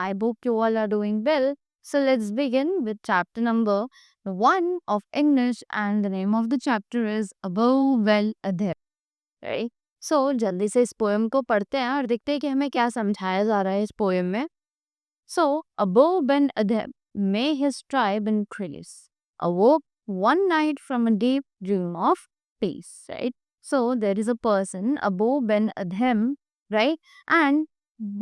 I hope you all are doing well. So let's begin with chapter number 1 of English, and the name of the chapter is Above Well Adhere. Right? So जल्दी से इस poem को पढ़ते हैं और देखते हैं कि हमें क्या समझाया जा रहा है इस पोएम में. So above Ben Adhem, may his tribe increase, awoke one night from a deep dream of peace, right? So there is a person above Ben Adhem, right? And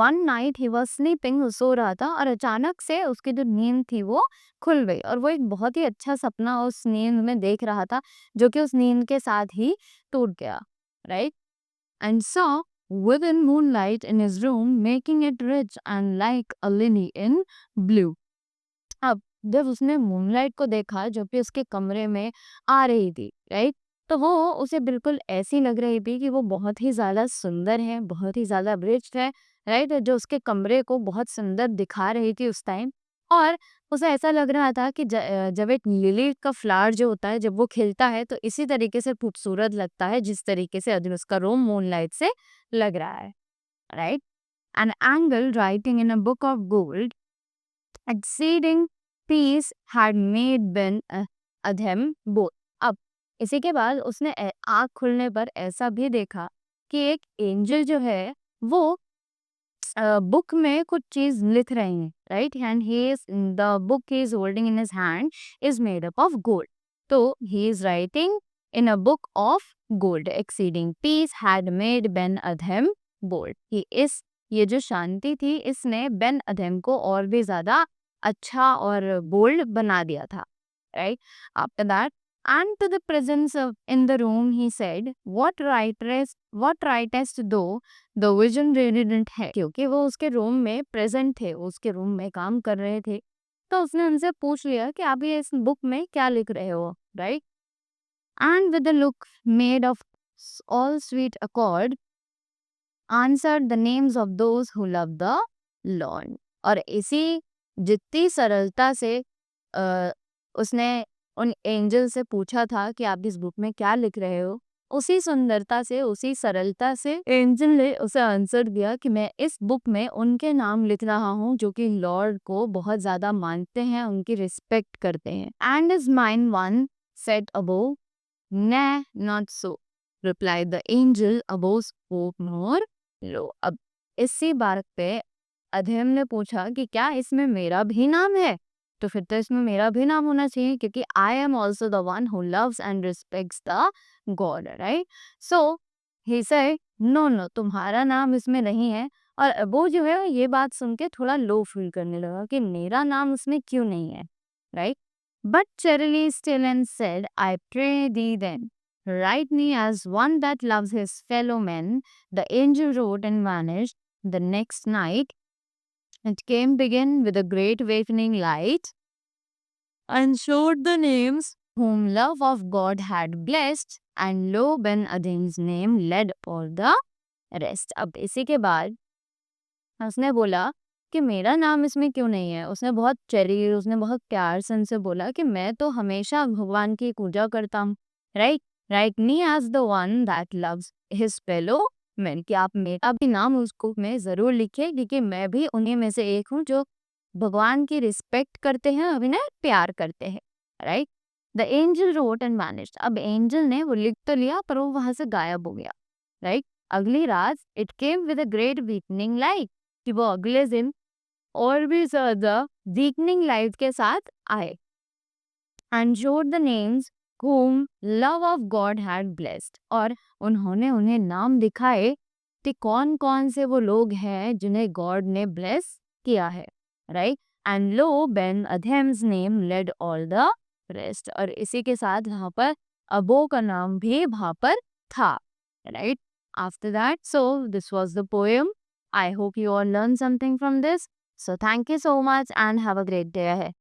one night he was sleeping, वो सो रहा था और अचानक से उसकी जो नींद थी वो खुल गई और वो एक बहुत ही अच्छा सपना उस नींद में देख रहा था जो कि उस नींद के साथ ही टूट गया, right? And saw within moonlight in his room, making it rich and like a lily in blue. अब जब उसने मूनलाइट को देखा जो कि उसके कमरे में आ रही थी, राइट, तो वो उसे बिल्कुल ऐसी लग रही थी कि वो बहुत ही ज्यादा सुंदर है, बहुत ही ज्यादा रिच है, राइट, जो उसके कमरे को बहुत सुंदर दिखा रही थी उस टाइम. और उसे ऐसा लग रहा था कि जब एक लिली का फ्लावर जो होता है जब वो खिलता है तो इसी तरीके से खूबसूरत लगता है जिस तरीके से अभी उसका रूम मूनलाइट से लग रहा है, right. An angle writing in a book of gold, exceeding peace had made Ben Adhem both. अब इसी के बाद उसने आँख खुलने पर ऐसा भी देखा कि एक एंजल जो है वो बुक में कुछ चीज लिख रहे हैं, right, and he is the book he is holding in his hand is made up of gold. तो he is writing in a book of gold. Exceeding peace had made Ben Adhem bold. He is ये जो शांति थी इसने Ben अधम को और भी ज्यादा अच्छा और बोल्ड बना दिया था, right. After that and to the presence of in the room he said, what rightest though the vision really didn't have. क्योंकि वो उसके रूम में प्रेजेंट थे, उसके रूम में काम कर रहे थे, तो उसने उनसे पूछ लिया कि आप ये इस बुक में क्या लिख रहे हो, right. And with a look made of all sweet accord answered the names of those who love the Lord. और इसी जितनी सरलता से उसने उन एंजल से पूछा था कि आप इस बुक में क्या लिख रहे हो, उसी सुंदरता से उसी सरलता से एंजल ने उसे आंसर दिया कि मैं इस बुक में उनके नाम लिख रहा हूँ जो कि लॉर्ड को बहुत ज्यादा मानते हैं, उनकी रिस्पेक्ट करते हैं. And is mine one set above, Nah, not so, replied the angel above spoke more low. अब इसी बात पे अधेम ने पूछा कि क्या इसमें मेरा भी नाम है, तो फिर तो इसमें मेरा भी नाम होना चाहिए क्योंकि I am also the one who loves and respects the God, right? So he said, no, तुम्हारा नाम इसमें नहीं है. और वो जो है ये बात सुन के थोड़ा लो फील करने लगा कि मेरा नाम उसमें क्यों नहीं है, right. But Charlie still and said, I pray thee then, write me as one that loves his fellow men. The angel wrote and vanished. The next night, it came begin with a great awakening light and showed the names whom love of God had blessed, and lo, Ben Adim's name led all the rest. अब इसी के बाद उसने बोला कि मेरा नाम इसमें क्यों नहीं है. उसने बहुत प्यार से उनसे बोला कि मैं तो हमेशा भगवान की पूजा करता हूँ, right. Write me as the one that loves his fellow man, कि आप मेरा भी नाम उसको में जरूर लिखे क्योंकि मैं भी उन्हीं में से एक हूँ जो भगवान की रिस्पेक्ट करते हैं, उन्हें प्यार करते हैं, right. The angel wrote and managed. अब एंजल ने वो लिख तो लिया पर वो वहां से गायब हो गया, राइट. अगली रात it came with a great weakening light, कि वो अगले दिन और भी ज्यादा वीकनिंग लाइट के साथ आए. And showed the names whom love of God had blessed. और उन्होंने उन्हें नाम दिखाए कि कौन कौन से वो लोग हैं जिन्हें गॉड ने ब्लेस किया है, right. And lo Ben Adhem's name led all the rest. और इसी के साथ वहां पर अबो का नाम भी वहां पर था, right. After that, so this was the poem. I hope you all learned something from this. So thank you so much and have a great day ahead.